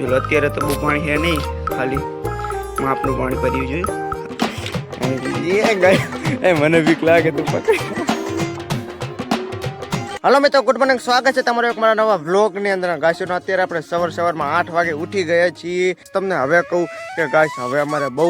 જો અત્યારે તો બહુ પાણી છે નહીં, ખાલી માપનું પાણી ભર્યું જોઈએ. એ મને બીક લાગે તું પકડ. હલો મિત્રો, ગુડ મોર્નિંગ, સ્વાગત છે તમારો એક મારા નવા વ્લોગની અંદર. ગાઈસનો અત્યારે આપણે સવારમાં 8 વાગે ઉઠી ગયા છીએ. તમને હવે કહું કે ગાઈસ હવે અમારે બહુ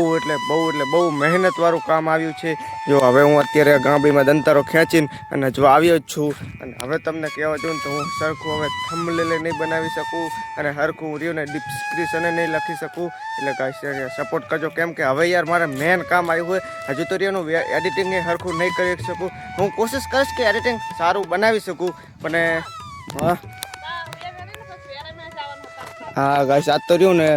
મહેનત વાળું કામ આવ્યું છે. જો હવે હું અત્યારે ગામડીમાં દંતારો ખેંચીને અને જો આવ્યો જ છું. અને હવે તમને કહેવા જોઉં ને તો હું સરખું હવે થંબનેલ નહીં બનાવી શકું અને સરખું રહ્યું ને ડિસ્ક્રિપ્શન નહીં લખી શકું. એટલે ગાઈસ સપોર્ટ કરજો, કેમ કે હવે યાર મારે મેન કામ આવ્યું હોય. હજુ તો રહ્યું એડિટિંગ એ સરખું નહીં કરી શકું. હું કોશિશ કરીશ કે એડિટિંગ સારું બનાવી શકું. પણ હા ગાઈસ, આજ તો રહ્યું ને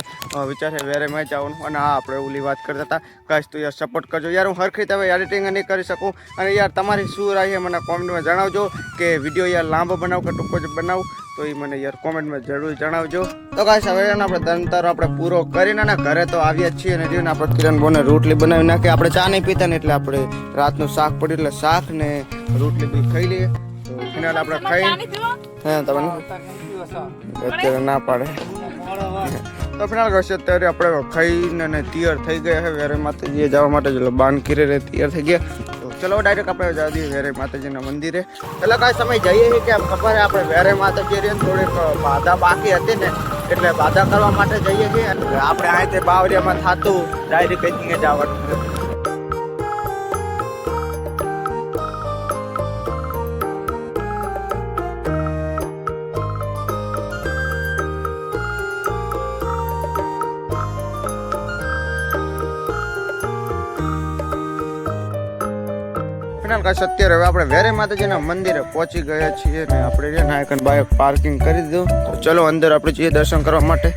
વિચાર છે વેરે મેચ આવવાનું. અને હા, આપણે ઓલી વાત કરતા હતા ગાઈસ, તો યાર સપોર્ટ કરજો યાર. હું હરખી હવે એડિટિંગ નહીં કરી શકું. અને યાર તમારી શું રાય મને કોમેન્ટમાં જણાવજો કે વિડીયો યાર લાંબો બનાવું કે ટૂંકો જ બનાવું, તો એ મને યાર કોમેન્ટમાં જરૂર જણાવજો. તો ગાઈસ હવે આપણે દંતારો આપણે પૂરો કરીને ને ઘરે તો આવ્યા જ છીએ. અને રહ્યું ને આપણે કિરણ બોને રોટલી બનાવી નાખી. આપણે ચા નહીં પીતા ને એટલે આપણે રાતનું શાક પડ્યું એટલે શાક ને રોટલી બી ખાઈ લઈએ. તો ફિનાલ આપણે ખાઈ હા તમને અત્યારે ના પાડે. તો ફિનાલ કરશે અત્યારે આપણે ખાઈને તૈયાર થઈ ગયા છે વેરે માતાજીએ જવા માટે. જો બાન કિરે તૈયાર થઈ ગયા. તો ચલો ડાયરેક્ટ આપણે જવા દઈએ વેરે માતાજીના મંદિરે. એટલે કાંઈ સમય જઈએ છીએ કે આમ ખબર આપણે વેરે માતાજી રહી થોડીક બાધા બાકી હતી ને, એટલે બાધા કરવા માટે જઈએ છીએ. આપણે અહીંથી બાવરિયામાં થતું ડાયરેક્ટ કંઈક જવાનું. અત્યારે હવે આપણે વેરે માતાજીના મંદિરે પહોંચી ગયા છીએ ને આપણે નાયકન બાઇક પાર્કિંગ કરી દીધું. તો ચલો અંદર આપણે જઈએ દર્શન કરવા માટે.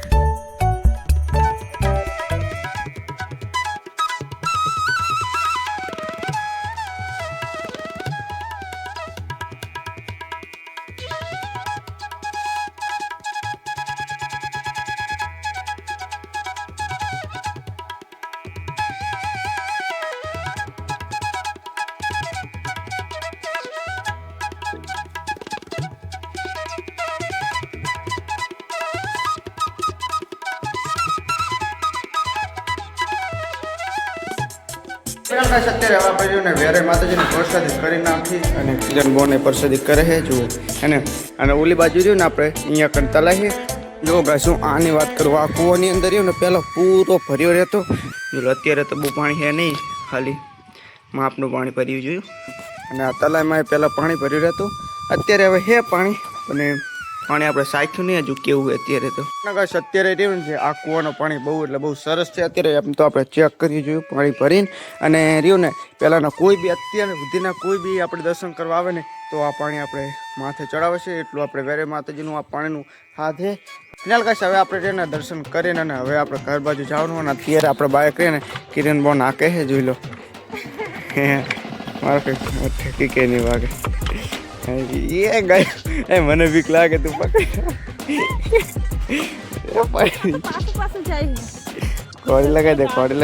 અત્યારે હવે આપણે વેરે માતાજીને પ્રસાદી કરી નાખી અને કિરણ બોને પ્રસાદી કરે છે જુઓ એને. અને ઓલી બાજુ રહ્યું ને આપણે અહીંયા કરતા લાવીએ. જો ગાઈસ હું આની વાત કરું, આ કૂવાની અંદર રહ્યું ને પહેલાં પૂરો ભર્યો રહેતો. જો અત્યારે તો બહુ પાણી છે નહીં, ખાલી માપનું પાણી ભર્યું જોયું. અને આ તલાઈમાં પહેલાં પાણી ભર્યું રહેતું. અત્યારે હવે છે પાણી, અને પાણી આપણે સાખ્યું નહીં હજુ કેવું હોય અત્યારે. તો ગાઈસ અત્યારે રહ્યું છે આ કૂવાનું પાણી બહુ સરસ છે. અત્યારે એમ તો આપણે ચેક કરી જોયું પાણી ભરીને. અને રહ્યું ને પહેલાંના કોઈ બી અત્યારે સુધીના કોઈ બી આપણે દર્શન કરવા આવે ને તો આ પાણી આપણે માથે ચડાવે છે. એટલું આપણે વેરે માતાજીનું આ પાણીનું હાથ છે. ફિનાલ ગાઈસ હવે આપણે તેને દર્શન કરીને અને હવે આપણે ઘર બાજુ જવાનું. અને અત્યારે આપણે બાઇક રહીને કિરણ બોન આ કહે જોઈ લો મારે કંઈક ઠેકી કે નહીં વાગે. એ ગાય એ મને બીક લાગે તું પકડ. કોડી લગાવી દે, કોડી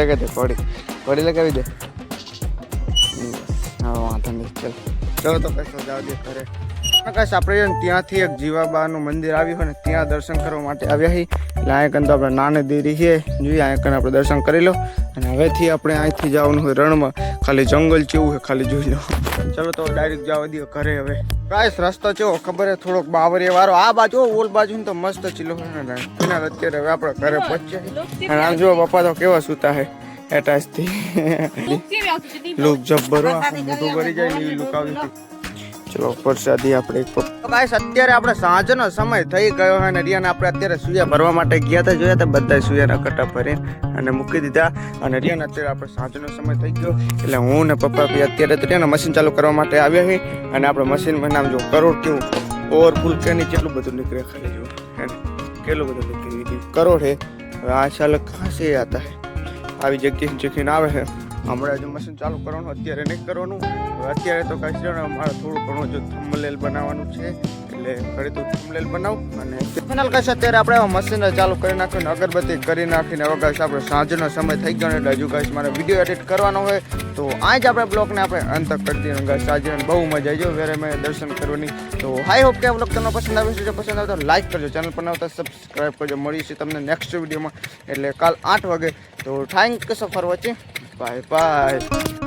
લગાવી દે. હા વાંધો નહીં, ચલો તો કશો જાવ દે ઘરે. કશ આપણે ત્યાંથી એક જીવાબાનું મંદિર આવ્યું હોય ને ત્યાં દર્શન કરવા માટે આવ્યા છીએ. એટલે અહીંયા તો આપણે નાની દેરી છે જોઈએ, અહીંયા આપણે દર્શન કરી લો. અને હવેથી આપણે અહીંથી જવાનું હોય રણમાં. ખાલી જંગલ જેવું છે, ખાલી જોઈ લો. ચલો તો ડાયરેક્ટ જવા દો ઘરે. હવે ગાઈસ રસ્તો છે ખબર છે થોડોક બાવરિયા વાળો. આ બાજુ ઓલ બાજુ તો મસ્ત ચીલો અત્યારે હવે આપણે ઘરે પહોંચ્યા. અને આમ જો પપ્પા તો કેવા સૂતા છે એટાચથી. લુક જબ્બર મોટું કરી જાય એવી લુક આવી હતી. ચલો પ્રસાદી આપણે ગાઈસ અત્યારે આપણે સાંજનો સમય થઈ ગયો અને રિયાને આપણે અત્યારે સૂયા ભરવા માટે ગયા હતા. જોયા હતા બધા સૂયાના કટા ભરીને અને મૂકી દીધા. અને રિયાને અત્યારે આપણે સાંજનો સમય થઈ ગયો એટલે હું ને પપ્પા બી અત્યારે તો રિયાને મશીન ચાલુ કરવા માટે આવ્યા છે. અને આપણે મશીનમાં નામ જો કરોડ કેવું ઓવરફુલ કે નહીં કેટલું બધું નીકળે ખાલી જો કેટલું બધું નીકળી કરોડ છે. હવે આ ચાલ ખાંસી આતા હે આવી જગ્યાએ ચીખીને આવે છે. હમણાં જો મશીન ચાલુ કરવાનું, અત્યારે નહીં કરવાનું. અત્યારે તો કાંઈ છે ને મારે થોડું ઘણું જો થંબનેલ બનાવવાનું છે, એટલે ઘરે તો થંબનેલ બનાવું. અને ફાઇનલ કાંઈ અત્યારે આપણે મશીન ચાલુ કરી નાખીને અગરબત્તી કરી નાખીને હવે કાંઈ આપણે સાંજનો સમય થઈ ગયો, એટલે હજુ કાંઈ મારે વિડીયો એડિટ કરવાનો હોય તો આ જ આપણે બ્લોગને આપણે અંત કરી દઈએ. ગાઈસ આજે બહુ મજા આવી જાય વેરે મેં દર્શન કરવાની. તો હાઈ હોપ કે આ બ્લોગ તમને પસંદ આવે છે. જો પસંદ આવે તો લાઈક કરજો, ચેનલ પર ન આવતા સબસ્ક્રાઈબ કરજો. મળીશું તમને નેક્સ્ટ વિડીયોમાં, એટલે કાલ 8 વાગે. તો thank you for watching. Bye bye.